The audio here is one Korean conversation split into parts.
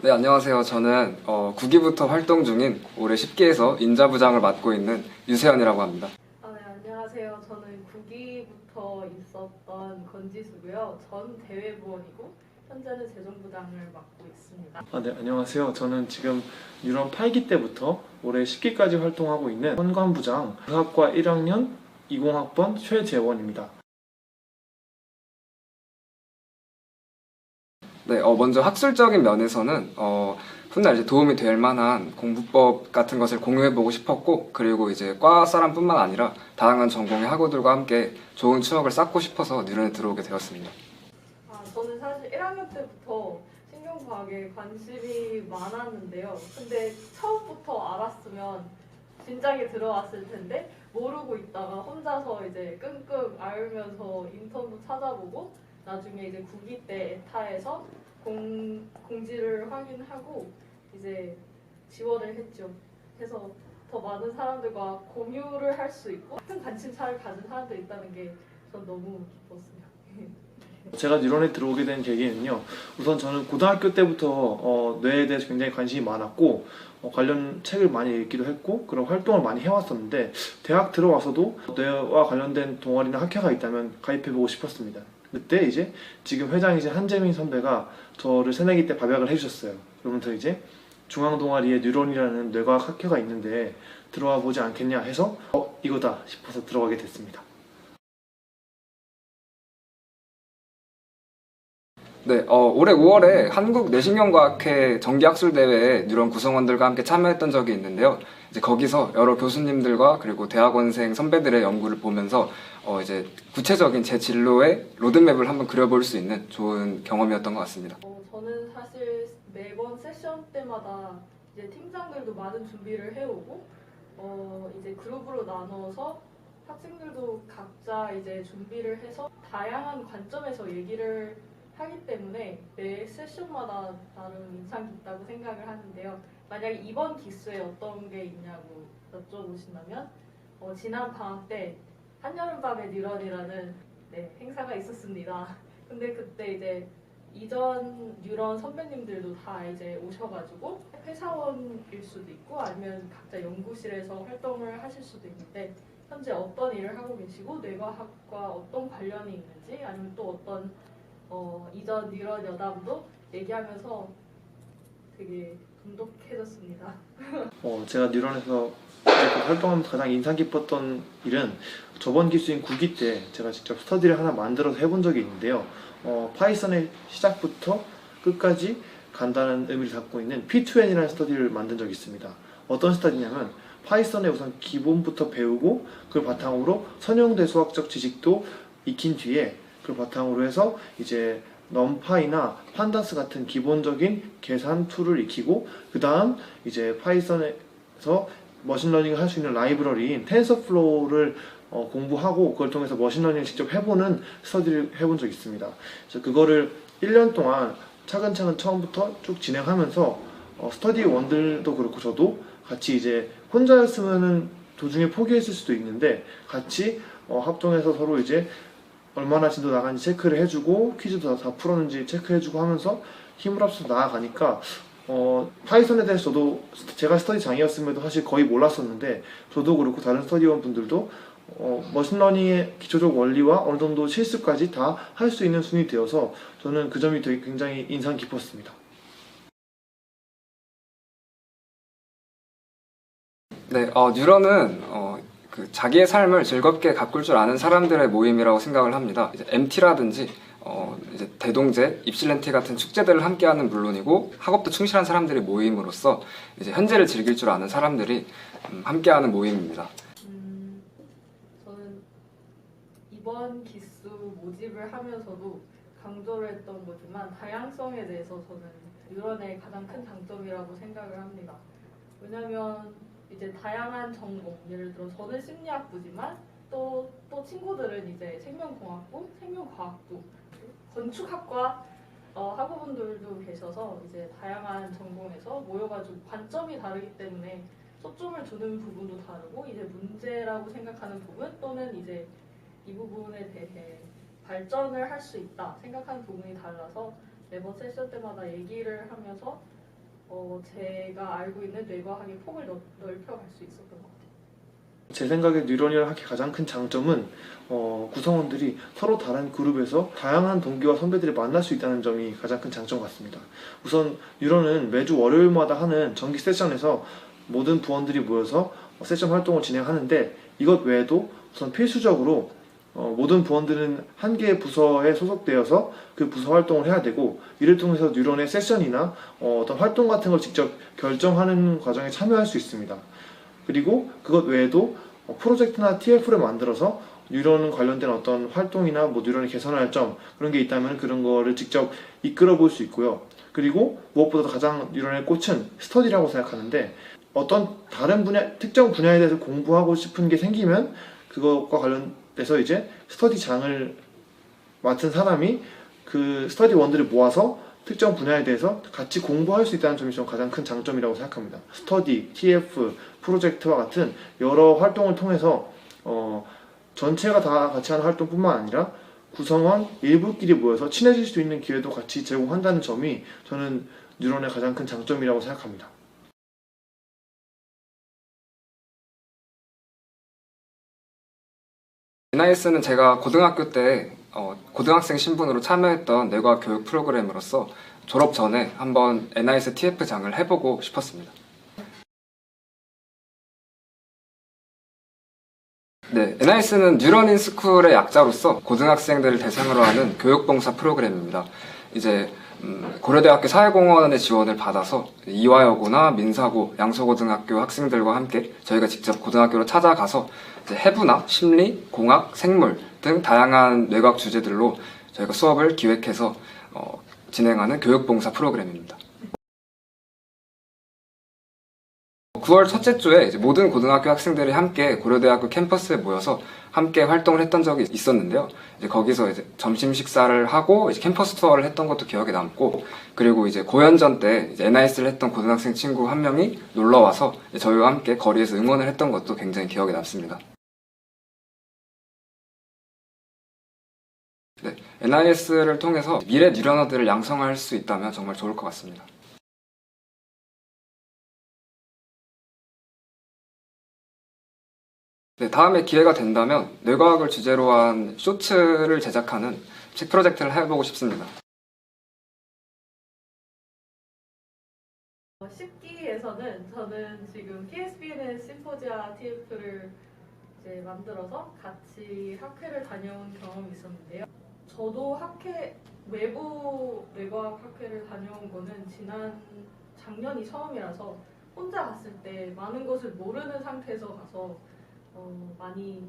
네, 안녕하세요. 저는 9기부터 활동 중인 올해 10기에서 인자부장을 맡고 있는 유세현이라고 합니다. 네, 안녕하세요. 저는 9기부터 있었던 건지수고요. 전 대외부원이고 현재는 재정부장을 맡고 있습니다. 네, 안녕하세요. 저는 지금 유럽 8기 때부터 올해 10기까지 활동하고 있는 현관부장 의학과 1학년 20학번 최재원입니다. 네, 먼저 학술적인 면에서는 훗날 이제 도움이 될 만한 공부법 같은 것을 공유해보고 싶었고, 그리고 이제 과 사람뿐만 아니라 다양한 전공의 학우들과 함께 좋은 추억을 쌓고 싶어서 뉴런에 들어오게 되었습니다. 저는 사실 1학년 때부터 신경과학에 관심이 많았는데요. 근데 처음부터 알았으면 진작에 들어왔을 텐데 모르고 있다가 혼자서 이제 끙끙 앓으면서 인턴도 찾아보고 나중에 이제 9기 때 에타에서 공지를 확인하고 이제 지원을 했죠. 그래서 더 많은 사람들과 공유를 할 수 있고 같은 관심사를 가진 사람들이 있다는 게 전 너무 기뻤어요. 제가 뉴런에 들어오게 된 계기는요. 우선 저는 고등학교 때부터 뇌에 대해서 굉장히 관심이 많았고 관련 책을 많이 읽기도 했고 그런 활동을 많이 해왔었는데 대학 들어와서도 뇌와 관련된 동아리나 학회가 있다면 가입해보고 싶었습니다. 그때 이제 지금 회장이신 한재민 선배가 저를 새내기 때 밥약을 해주셨어요. 그러면서 이제 중앙동아리에 뉴런이라는 뇌과학 학회가 있는데 들어와 보지 않겠냐 해서 이거다 싶어서 들어가게 됐습니다. 네, 올해 5월에 한국 뇌신경과학회 정기학술대회에 뉴런 구성원들과 함께 참여했던 적이 있는데요. 이제 거기서 여러 교수님들과 그리고 대학원생 선배들의 연구를 보면서 이제 구체적인 제 진로의 로드맵을 한번 그려볼 수 있는 좋은 경험이었던 것 같습니다. 저는 사실 매번 세션 때마다 이제 팀장들도 많은 준비를 해오고 이제 그룹으로 나눠서 학생들도 각자 이제 준비를 해서 다양한 관점에서 얘기를 하기 때문에 매 세션마다 나름 인상 깊다고 생각을 하는데요. 만약에 이번 기수에 어떤 게 있냐고 여쭤보신다면 지난 방학 때 한여름밤의 뉴런이라는 행사가 있었습니다. 근데 그때 이제 이전 뉴런 선배님들도 다 이제 오셔가지고 회사원일 수도 있고 아니면 각자 연구실에서 활동을 하실 수도 있는데 현재 어떤 일을 하고 계시고 뇌과학과 어떤 관련이 있는지 아니면 또 어떤 이전 뉴런 여담도 얘기하면서 되게 돈독해졌습니다. 제가 뉴런에서 활동하면서 가장 인상 깊었던 일은 저번 기수인 9기 때 제가 직접 스터디를 하나 만들어서 해본 적이 있는데요. 파이썬의 시작부터 끝까지 간다는 의미를 갖고 있는 P2N이라는 스터디를 만든 적이 있습니다. 어떤 스터디냐면 파이썬의 우선 기본부터 배우고 그걸 바탕으로 선형대 수학적 지식도 익힌 뒤에 그걸 바탕으로 해서 이제 넘파이나 판다스 같은 기본적인 계산 툴을 익히고 그 다음 이제 파이썬에서 머신러닝을 할 수 있는 라이브러리인 텐서플로우를 공부하고 그걸 통해서 머신러닝을 직접 해보는 스터디를 해본 적이 있습니다. 그래서 그거를 1년 동안 차근차근 처음부터 쭉 진행하면서 스터디 원들도 그렇고 저도 같이 이제 혼자였으면은 도중에 포기했을 수도 있는데 같이 합동해서 서로 이제 얼마나 진도 나간지 체크를 해주고 퀴즈도 다 풀었는지 체크해주고 하면서 힘을 합쳐서 나아가니까 파이썬에 대해서 저도 제가 스터디장이었음에도 사실 거의 몰랐었는데 저도 그렇고 다른 스터디원 분들도 머신러닝의 기초적 원리와 어느 정도 실습까지 다 할 수 있는 순위 되어서 저는 그 점이 되게 굉장히 인상 깊었습니다. 네, 뉴런은 자기의 삶을 즐겁게 가꿀 줄 아는 사람들의 모임이라고 생각을 합니다. 이제 MT라든지 이제 대동제, 입실렌티 같은 축제들을 함께하는 물론이고 학업도 충실한 사람들의 모임으로써 이제 현재를 즐길 줄 아는 사람들이 함께하는 모임입니다. 저는 이번 기수 모집을 하면서도 강조를 했던 거지만 다양성에 대해서 저는 뉴런의 가장 큰 장점이라고 생각을 합니다. 왜냐면 이제 다양한 전공, 예를 들어 저는 심리학부지만 또 친구들은 이제 생명공학부, 생명과학부, 건축학과 학우분들도 계셔서 이제 다양한 전공에서 모여가지고 관점이 다르기 때문에 초점을 두는 부분도 다르고 이제 문제라고 생각하는 부분 또는 이제 이 부분에 대해 발전을 할 수 있다 생각하는 부분이 달라서 매번 세션 때마다 얘기를 하면서 제가 알고 있는 뇌과학의 폭을 넓혀갈 수 있었던 것 같아요. 제 생각에 뉴런이랑 학의 가장 큰 장점은 구성원들이 서로 다른 그룹에서 다양한 동기와 선배들이 만날 수 있다는 점이 가장 큰 장점 같습니다. 우선 뉴런은 매주 월요일마다 하는 정기 세션에서 모든 부원들이 모여서 세션 활동을 진행하는데, 이것 외에도 우선 필수적으로 모든 부원들은 한 개의 부서에 소속되어서 그 부서 활동을 해야 되고, 이를 통해서 뉴런의 세션이나 어떤 활동 같은 걸 직접 결정하는 과정에 참여할 수 있습니다. 그리고 그것 외에도 프로젝트나 TF를 만들어서 뉴런 관련된 어떤 활동이나 뉴런이 개선할 점, 그런 게 있다면 그런 거를 직접 이끌어 볼 수 있고요. 그리고 무엇보다도 가장 뉴런의 꽃은 스터디라고 생각하는데, 어떤 다른 특정 분야에 대해서 공부하고 싶은 게 생기면 그것과 관련돼서 이제 스터디장을 맡은 사람이 그 스터디원들을 모아서 특정 분야에 대해서 같이 공부할 수 있다는 점이 좀 가장 큰 장점이라고 생각합니다. 스터디, TF, 프로젝트와 같은 여러 활동을 통해서 전체가 다 같이 하는 활동뿐만 아니라 구성원 일부끼리 모여서 친해질 수 있는 기회도 같이 제공한다는 점이 저는 뉴런의 가장 큰 장점이라고 생각합니다. NIS는 제가 고등학교 때 고등학생 신분으로 참여했던 뇌과학 교육 프로그램으로서 졸업 전에 한번 NIS TF장을 해보고 싶었습니다. 네, NIS는 뉴런 인 스쿨의 약자로서 고등학생들을 대상으로 하는 교육봉사 프로그램입니다. 이제 고려대학교 사회공헌의 지원을 받아서 이화여고나 민사고, 양서고등학교 학생들과 함께 저희가 직접 고등학교로 찾아가서 이제 해부나 심리, 공학, 생물 등 다양한 뇌과학 주제들로 저희가 수업을 기획해서 진행하는 교육봉사 프로그램입니다. 9월 첫째 주에 이제 모든 고등학교 학생들이 함께 고려대학교 캠퍼스에 모여서 함께 활동을 했던 적이 있었는데요. 이제 거기서 이제 점심 식사를 하고 이제 캠퍼스 투어를 했던 것도 기억에 남고, 그리고 이제 고연전 때 이제 NIS를 했던 고등학생 친구 한 명이 놀러 와서 저희와 함께 거리에서 응원을 했던 것도 굉장히 기억에 남습니다. 네, NIS를 통해서 미래 뉴러너들을 양성할 수 있다면 정말 좋을 것 같습니다. 네, 다음에 기회가 된다면 뇌과학을 주제로 한 쇼츠를 제작하는 책 프로젝트를 해보고 싶습니다. 10기에서는 저는 지금 PSBN 심포지아 TF를 이제 만들어서 같이 학회를 다녀온 경험이 있었는데요. 저도 외부 뇌과학 학회를 다녀온 거는 작년이 처음이라서 혼자 갔을 때 많은 것을 모르는 상태에서 가서 많이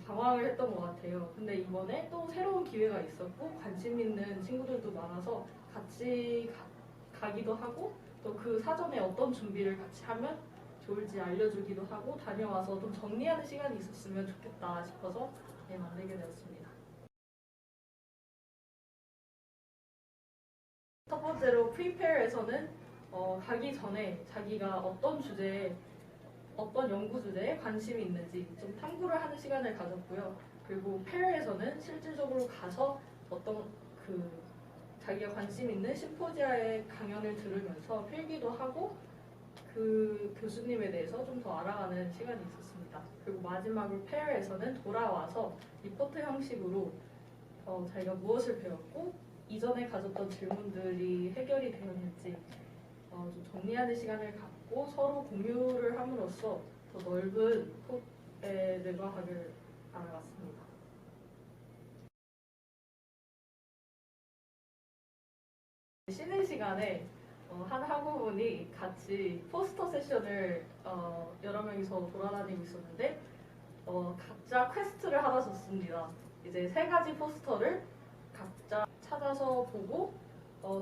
당황을 했던 것 같아요. 근데 이번에 또 새로운 기회가 있었고 관심 있는 친구들도 많아서 같이 가기도 하고, 또 그 사전에 어떤 준비를 같이 하면 좋을지 알려주기도 하고, 다녀와서 좀 정리하는 시간이 있었으면 좋겠다 싶어서 만들게 되었습니다. 첫 번째로 Prepare에서는 가기 전에 자기가 어떤 연구 주제에 관심이 있는지 좀 탐구를 하는 시간을 가졌고요. 그리고 Paire에서는 실질적으로 가서 어떤 자기가 관심 있는 심포지아의 강연을 들으면서 필기도 하고 그 교수님에 대해서 좀 더 알아가는 시간이 있었습니다. 그리고 마지막으로 Paire에서는 돌아와서 리포트 형식으로 자기가 무엇을 배웠고 이전에 가졌던 질문들이 해결이 되었는지 좀 정리하는 시간을 갖고 서로 공유를 함으로써 더 넓은 폭의 뇌과학을 알아갔습니다. 쉬는 시간에 한 학우분이 같이 포스터 세션을 여러 명이서 돌아다니고 있었는데 각자 퀘스트를 하나 줬습니다. 이제 3가지 포스터를 각자 찾아서 보고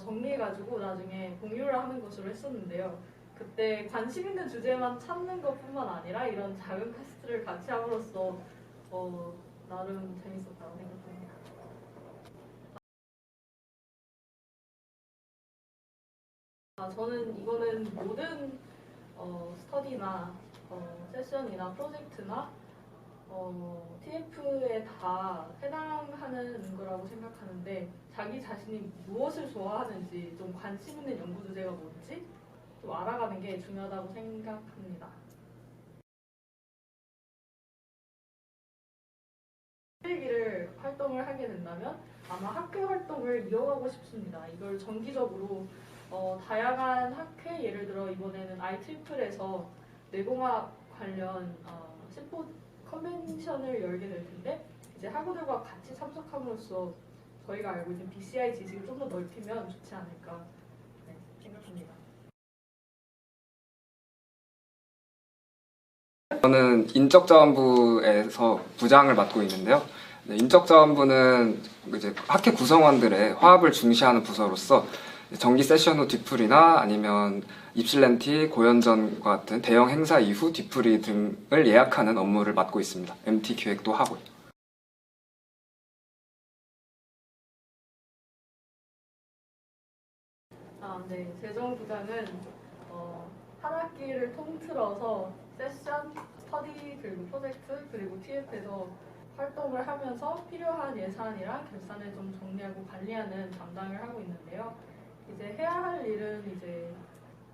정리해가지고 나중에 공유를 하는 것으로 했었는데요. 그때 관심 있는 주제만 찾는 것뿐만 아니라 이런 작은 퀘스트를 같이 함으로써 나름 재밌었다고 생각합니다. 저는 이거는 모든 스터디나 세션이나 프로젝트나 TF에 다 해당하는 거라고 생각하는데 자기 자신이 무엇을 좋아하는지 좀 관심 있는 연구 주제가 뭔지 좀 알아가는 게 중요하다고 생각합니다. 일기를 활동을 하게 된다면 아마 학회 활동을 이어가고 싶습니다. 이걸 정기적으로 다양한 학회, 예를 들어 이번에는 IEEE에서 뇌공학 관련 컨벤션을 열게 될 텐데 이제 학우들과 같이 참석함으로써 저희가 알고 있는 BCI 지식을 좀 더 넓히면 좋지 않을까 생각합니다. 저는 인적자원부에서 부장을 맡고 있는데요. 인적자원부는 이제 학회 구성원들의 화합을 중시하는 부서로서 정기 세션 후 뒤풀이나 아니면 입실렌티, 고연전과 같은 대형 행사 이후 뒤풀이 등을 예약하는 업무를 맡고 있습니다. MT 기획도 하고요. 네. 재정부장은 한 학기를 통틀어서 세션, 스터디, 그리고 프로젝트, 그리고 TF에서 활동을 하면서 필요한 예산이랑 결산을 좀 정리하고 관리하는 담당을 하고 있는데요. 이제 해야 할 일은 이제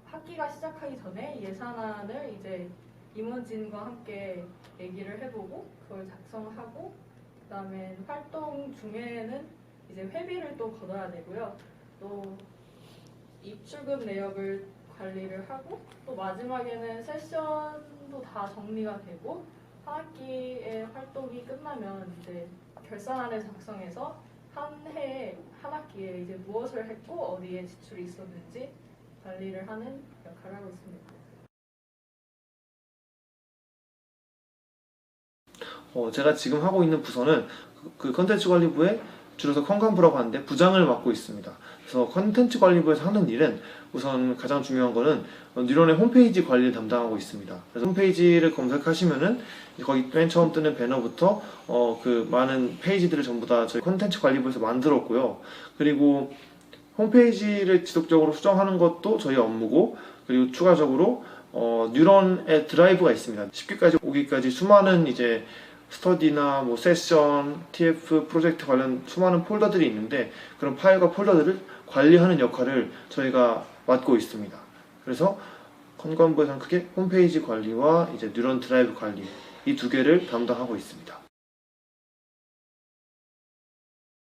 학기가 시작하기 전에 예산안을 이제 임원진과 함께 얘기를 해보고 그걸 작성하고 그다음에 활동 중에는 이제 회비를 또 걷어야 되고요. 또 입출금 내역을 관리를 하고 또 마지막에는 세션도 다 정리가 되고 한 학기의 활동이 끝나면 이제 결산안을 작성해서 한 해에 한 학기에 이제 무엇을 했고 어디에 지출이 있었는지 관리를 하는 역할을 하고 있습니다. 제가 지금 하고 있는 부서는 그 컨텐츠 관리부에 줄여서 컨관부라고 하는데 부장을 맡고 있습니다. 그래서 컨텐츠 관리부에서 하는 일은 우선 가장 중요한 거는 뉴런의 홈페이지 관리를 담당하고 있습니다. 그래서 홈페이지를 검색하시면은 거기 맨 처음 뜨는 배너부터 그 많은 페이지들을 전부 다 저희 컨텐츠 관리부에서 만들었고요. 그리고 홈페이지를 지속적으로 수정하는 것도 저희 업무고, 그리고 추가적으로 뉴런의 드라이브가 있습니다. 10기까지 5기까지 수많은 이제 스터디나 뭐 세션, TF, 프로젝트 관련 수많은 폴더들이 있는데 그런 파일과 폴더들을 관리하는 역할을 저희가 맡고 있습니다. 그래서 컨관부에서는 크게 홈페이지 관리와 이제 뉴런 드라이브 관리 이 두 개를 담당하고 있습니다.